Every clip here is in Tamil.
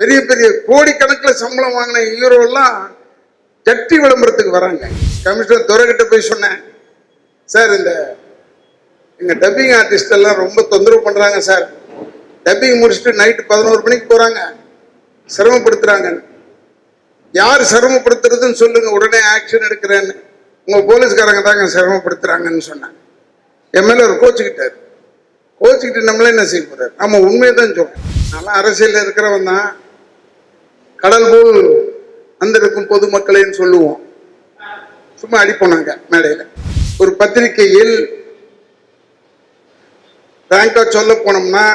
பெரிய பெரிய கோடிக்கணக்கில் சம்பளம் வாங்கின ஹீரோ எல்லாம் ஜட்டி விளம்பரத்துக்கு வராங்க. கமிஷனர் துரைகிட்ட போய் சொன்னேன், சார் இந்த எங்க டப்பிங் ஆர்டிஸ்ட் எல்லாம் ரொம்ப தொந்தரவு பண்றாங்க சார், டப்பிங் முடிச்சுட்டு நைட்டு 11 மணிக்கு போறாங்க, சிரமப்படுத்துறாங்க. யார் சிரமப்படுத்துறதுன்னு சொல்லுங்க, உடனே ஆக்ஷன் எடுக்கிறேன்னு. உங்க போலீஸ்காரங்க தாங்க சிரமப்படுத்துறாங்கன்னு சொன்னாங்க. என் மேல ஒரு கோச்சுக்கிட்டாரு. கோச்சுக்கிட்டு நம்மளே என்ன செய்ய போறாரு? நம்ம உண்மையை தான் சொல்றோம். நல்லா அரசியல் இருக்கிறவன் தான் கடல் போல் வந்திருக்கும் பொதுமக்களைன்னு சொல்லுவோம். சும்மா அடிப்போனாங்க மேடையில். ஒரு பத்திரிகையில் பிராங்கா சொல்ல போனோம்னா,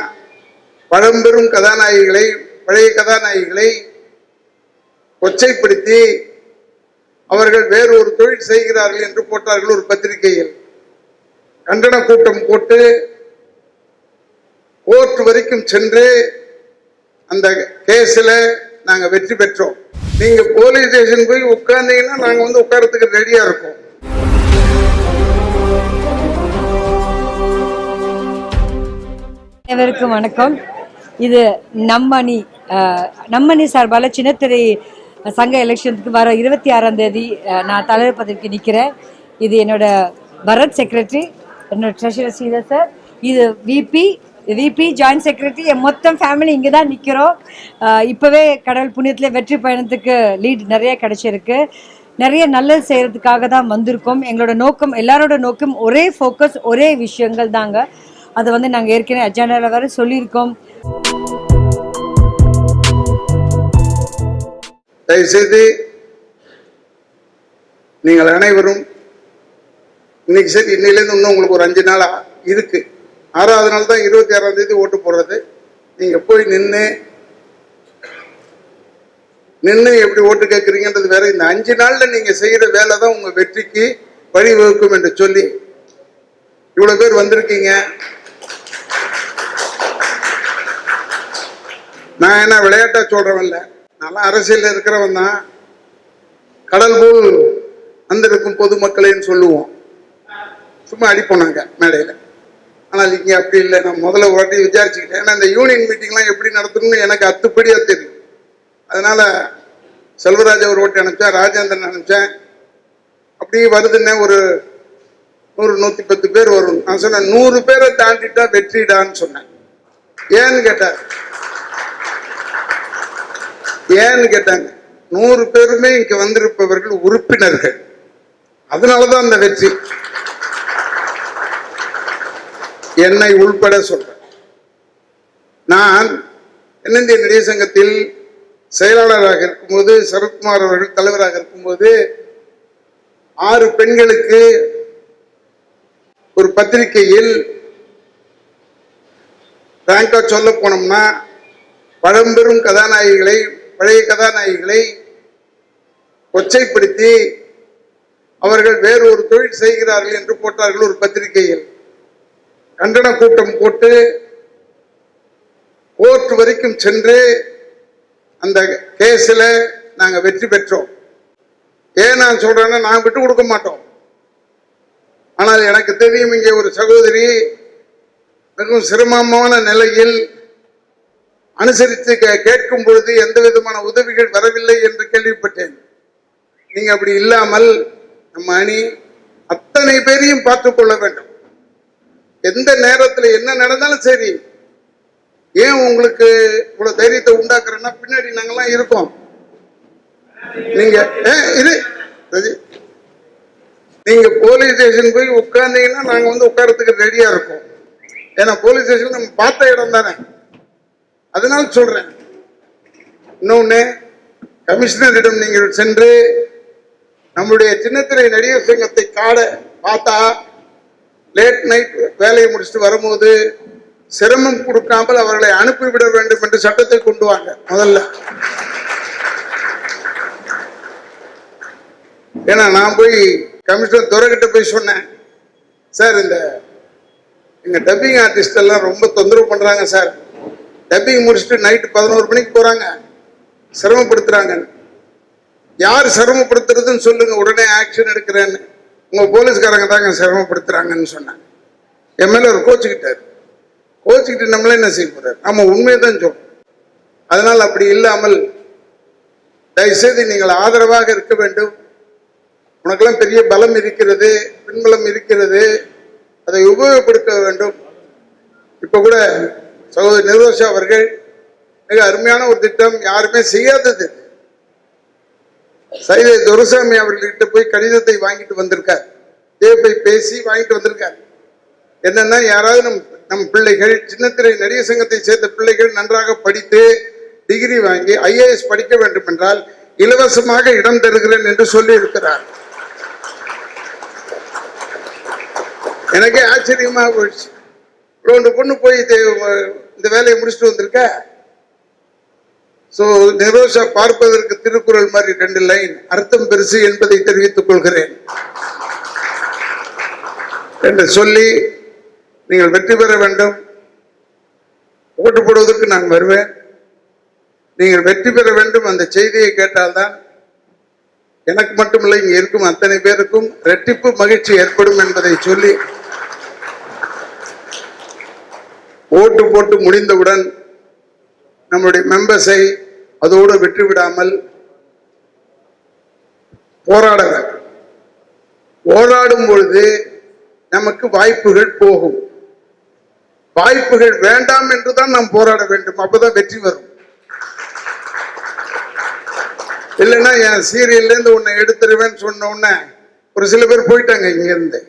பழம்பெரும் கதாநாயகிகளை, பழைய கதாநாயகிகளை கொச்சைப்படுத்தி அவர்கள் வேறு ஒரு தொழில் செய்கிறார்கள் என்று போட்டார்கள். ஒரு பத்திரிகையில் கண்டன கூட்டம் போட்டு கோர்ட் வரைக்கும் சென்று அந்த கேஸ்ல நாங்க வெற்றி பெற்றோம். நீங்க போலீஸ் ஸ்டேஷன் போய் உட்கார்ந்தீங்கன்னா நாங்க வந்து உட்கார்றதுக்கு ரெடியா இருக்கோம். அனைவருக்கும் வணக்கம். இது நம்மணி சார்பால சின்னத்திரை சங்க எலெக்ஷனுக்கு வர 26ஆம் தேதி நான் தலைவர் பதவிக்கு நிற்கிறேன். இது என்னோட பரத் செக்ரட்டரி, என்னோட ட்ரெஷரர் ஸ்ரீதர் சார், இது விபி ஜாயின்ட் செக்ரட்டரி, என் மொத்தம் ஃபேமிலி இங்கே தான் நிற்கிறோம். இப்போவே கடவுள் புண்ணியத்தில் வெற்றி பயணத்துக்கு லீட் நிறைய கிடைச்சிருக்கு. நிறைய நல்லது செய்கிறதுக்காக தான் வந்திருக்கோம். எங்களோட நோக்கம், எல்லாரோட நோக்கம் ஒரே ஃபோக்கஸ், ஒரே விஷயங்கள் தாங்க. அதை வந்து நாங்கள் ஏற்கனவே அஜெண்டாவில் வர சொல்லியிருக்கோம். தயவுசெய்து நீங்கள் அனைவரும் இன்னைக்கு சரி, இன்னிலேருந்து இன்னும் உங்களுக்கு ஒரு 5 நாளா இருக்கு. 6வது நாள் தான் 26ஆம் தேதி ஓட்டு போடுறது. நீங்க போய் நின்று எப்படி ஓட்டு கேட்குறீங்கன்றது வேற. இந்த 5 நாள்ல நீங்க செய்யற வேலை தான் உங்க வெற்றிக்கு வழிவகுக்கும் என்று சொல்லி இவ்வளவு பேர் வந்திருக்கீங்க. நான் என்ன விளையாட்டா சொல்றவன்ல, நல்லா அரசியல் இருக்கிறவன் தான். கடல் போல் வந்திருக்கும் பொதுமக்களைன்னு சொல்லுவோம். சும்மா அடிப்போனாங்க மேடையில். ஆனால் இங்கே அப்படி இல்லை. நான் முதல்ல ஒரு வாட்டி விசாரிச்சுக்கிட்டேன். ஏன்னா இந்த யூனியன் மீட்டிங்லாம் எப்படி நடத்தணும்னு எனக்கு அத்துப்படியாக தெரியும். அதனால செல்வராஜ் ஒரு ஓட்டு அனுப்பிச்சேன், ராஜேந்திரன் அனுப்பிச்சேன். அப்படியே வருதுன்னே ஒரு 100-110 பேர் வரும். நான் சொன்னேன் 100 பேரை தாண்டிட்டா வெற்றிடான்னு சொன்னேன். ஏன்னு கேட்டாங்க. 100 பேருமே இங்க வந்திருப்பவர்கள் உறுப்பினர்கள். அதனாலதான் அந்த வெற்றி. என்னை உள்பட சொல்றேன். நான் தென்னிந்திய நடிகர் சங்கத்தில் செயலாளராக இருக்கும்போது, சரத்குமார் அவர்கள் தலைவராக இருக்கும்போது 6 பெண்களுக்கு ஒரு பத்திரிகையில் பிராங்கா சொல்ல போனோம்னா, பழம்பெரும் கதாநாயகிகளை, பழைய கதாநாயகிகளை கொச்சைப்படுத்தி அவர்கள் வேறு ஒரு தொழில் செய்கிறார்கள் என்று போட்டார்கள். ஒரு பத்திரிகையில் கண்டன கூட்டம் போட்டு கோர்ட் வரைக்கும் சென்று அந்த கேஸ்ல நாங்க வெற்றி பெற்றோம். ஏன் நான் சொல்றேன்னா, நான் விட்டு கொடுக்க மாட்டோம். ஆனால் எனக்கு தெரியும், இங்கே ஒரு சகோதரி மிகவும் சிரமமான நிலையில் அனுசரித்து கேட்கும் பொழுது எந்த விதமான உதவிகள் வரவில்லை என்று கேள்விப்பட்டேன். நீங்க அப்படி இல்லாமல் நம்ம அணி அத்தனை பேரையும் பார்த்துக் கொள்ள வேண்டும். எந்த நேரத்தில் என்ன நடந்தாலும் சரி. ஏன் உங்களுக்கு இவ்வளவு தைரியத்தை உண்டாக்குறேன்னா, பின்னாடி நாங்கெல்லாம் இருக்கோம். நீங்க போலீஸ் ஸ்டேஷன் போய் உட்கார்ந்தீங்கன்னா நாங்க வந்து உட்கார்றதுக்கு ரெடியா இருக்கோம். ஏன்னா போலீஸ் ஸ்டேஷன் நம்ம பார்த்த இடம் தானே. அதனால சொல்றேன். இன்னொன்னு, கமிஷனரிடம் நீங்கள் சென்று நம்முடைய சின்னத்திரை நடிகர் சங்கத்தை காட பார்த்தா, லேட் நைட் வேலையை முடிச்சுட்டு வரும்போது சிரமம் கொடுக்காமல் அவர்களை அனுப்பிவிட வேண்டும் என்று சட்டத்தை கொண்டு வாங்க முதல்ல. ஏன்னா நான் போய் கமிஷனர் துரைகிட்ட போய் சொன்னேன், சார் இந்த எங்க டப்பிங் ஆர்டிஸ்ட் எல்லாம் ரொம்ப தொந்தரவு பண்றாங்க சார், டப்பிங் முடிச்சுட்டு நைட்டு 11 மணிக்கு போறாங்க, சிரமப்படுத்துறாங்க. யார் சிரமப்படுத்துறதுன்னு சொல்லுங்க, உடனே ஆக்ஷன் எடுக்கிறேன்னு. உங்க போலீஸ்காரங்க தாங்க சிரமப்படுத்துறாங்கன்னு சொன்னாங்க. என் மேல ஒரு கோச்சுக்கிட்டாரு. கோச்சுக்கிட்டு நம்மளே என்ன செய்ய போறாரு? நம்ம உண்மையை தான் சொல்றோம். அதனால் அப்படி இல்லாமல் தயவுசெய்து நீங்கள் ஆதரவாக இருக்க வேண்டும். உனக்கெல்லாம் பெரிய பலம் இருக்கிறது, பின்பலம் இருக்கிறது, அதை உபயோகப்படுத்த வேண்டும். இப்ப கூட சகோதரி நிரோஷா அவர்கள் மிக அருமையான ஒரு திட்டம், யாருமே செய்யாதது. சைதை துரைசாமி அவர்கிட்ட போய் கடிதத்தை வாங்கிட்டு வந்திருக்கார், போய் பேசி வாங்கிட்டு வந்திருக்கார். என்னன்னா, யாராவது நம் பிள்ளைகள் சின்னத்திரை நடிகர் சங்கத்தை சேர்ந்த பிள்ளைகள் நன்றாக படித்து டிகிரி வாங்கி IAS படிக்க வேண்டும் என்றால் இலவசமாக இடம் தருகிறேன் என்று சொல்லி இருக்கிறார். எனக்கே ஆச்சரியமாக போயிடுச்சு. ரெண்டு பொண்ணு போய் இந்த வேலையை முடிச்சுட்டு வந்திருக்க. நிரோஷா பார்ப்பதற்கு திருக்குறள் மாதிரி 2 லைன், அர்த்தம் பெருசு என்பதை தெரிவித்துக் கொள்கிறேன் என்று சொல்லி, நீங்கள் வெற்றி பெற வேண்டும். ஓட்டு போடுவதற்கு நான் வருவேன். நீங்கள் வெற்றி பெற வேண்டும். அந்த செய்தியை கேட்டால்தான் எனக்கு மட்டுமில்லை, இங்க இருக்கும் அத்தனை பேருக்கும் இரட்டிப்பு மகிழ்ச்சி ஏற்படும் என்பதை சொல்லி, ஓட்டு போட்டு முடிந்தவுடன் நம்முடைய மெம்பர்ஸை அதோடு விட்டுவிடாமல் போராட வேண்டும். போராடும் பொழுது நமக்கு வாய்ப்புகள் போகும். வாய்ப்புகள் வேண்டாம் என்றுதான் நாம் போராட வேண்டும். அப்பதான் வெற்றி வரும். இல்லைன்னா என் சீரியல்ல இருந்து உன்னை எடுத்துருவேன்னு சொன்ன உடனே ஒரு சில பேர் போயிட்டாங்க. இங்க இருந்து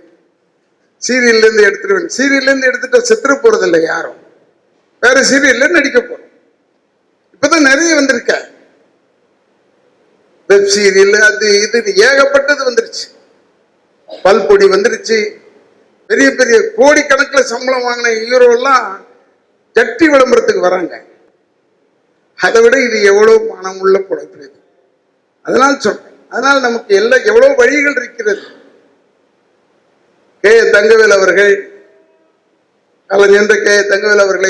சீரியல்ல இருந்து எடுத்துருவேன், சீரியல்ல இருந்து எடுத்துட்டு செத்துற போறது இல்லை யாரும், வேற சீரியல்ல நடிக்க போறோம். இப்பதான் நிறைய வந்திருக்க, வெப் சீரியல், அது இது ஏகப்பட்டது வந்துருச்சு. பல்பொடி வந்துருச்சு. பெரிய பெரிய கோடிக்கணக்கில் சம்பளம் வாங்கின ஹீரோ எல்லாம் ஜட்டி விளம்பரத்துக்கு வராங்க. அதை விட இது எவ்வளவு மனமுள்ள குழப்பம். அதனால சொல்றேன், அதனால் நமக்கு எவ்வளவு வழிகள் இருக்கிறது. தங்கவேல் அவர்கள், கலைஞர் தங்கவேல் அவர்களை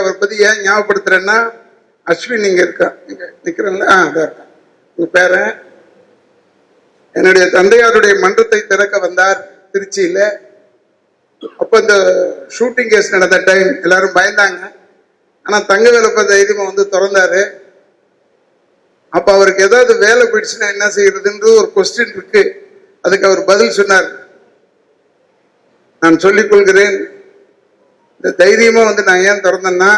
அவர் பத்தி ஏன் ஞாபகப்படுத்துறேன்னா, அஸ்வின் இங்க இருக்கா, நிக்கிறேன்ல, உங்க பேரன் என்னுடைய தந்தையாருடைய மன்றத்தை திறக்க வந்தார் திருச்சியில. அப்ப இந்த ஷூட்டிங் கேஸ் நடந்த டைம் எல்லாரும் பயந்தாங்க. ஆனா தங்கவேல் அப்ப தைரியமா வந்து திறந்தாரு. அப்ப அவருக்கு ஏதாவது வேலை போயிடுச்சுன்னா என்ன செய்யறதுன்ற ஒரு கொஸ்டின் இருக்கு. அதுக்கு அவர் பதில் சொன்னார், நான் சொல்லிக் கொள்கிறேன், இந்த தைரியமா வந்து நான் ஏன் திறந்தேன்னா,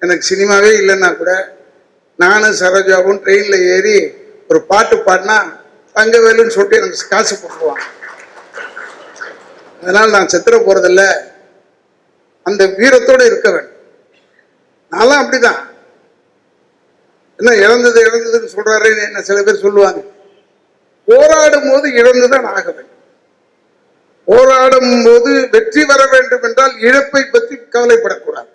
எனக்கு சினிமாவே இல்லைன்னா கூட நானும் சரோஜாவும் ட்ரெயின்ல ஏறி ஒரு பாட்டு பாடினா தங்கவேலுன்னு சொல்லிட்டு எனக்கு காசு போட்டுருவாங்க. அதனால நான் செத்துற போறதில்லை, அந்த வீரத்தோடு இருக்க வேண்டும். நான்லாம் அப்படிதான். என்ன இழந்ததுன்னு சொல்றாரு என்ன சில பேர் சொல்லுவாங்க. போராடும் போது இழந்துதான் ஆக வேண்டும். போராடும் போது வெற்றி வர வேண்டும் என்றால் இழப்பை பற்றி கவலைப்படக்கூடாது.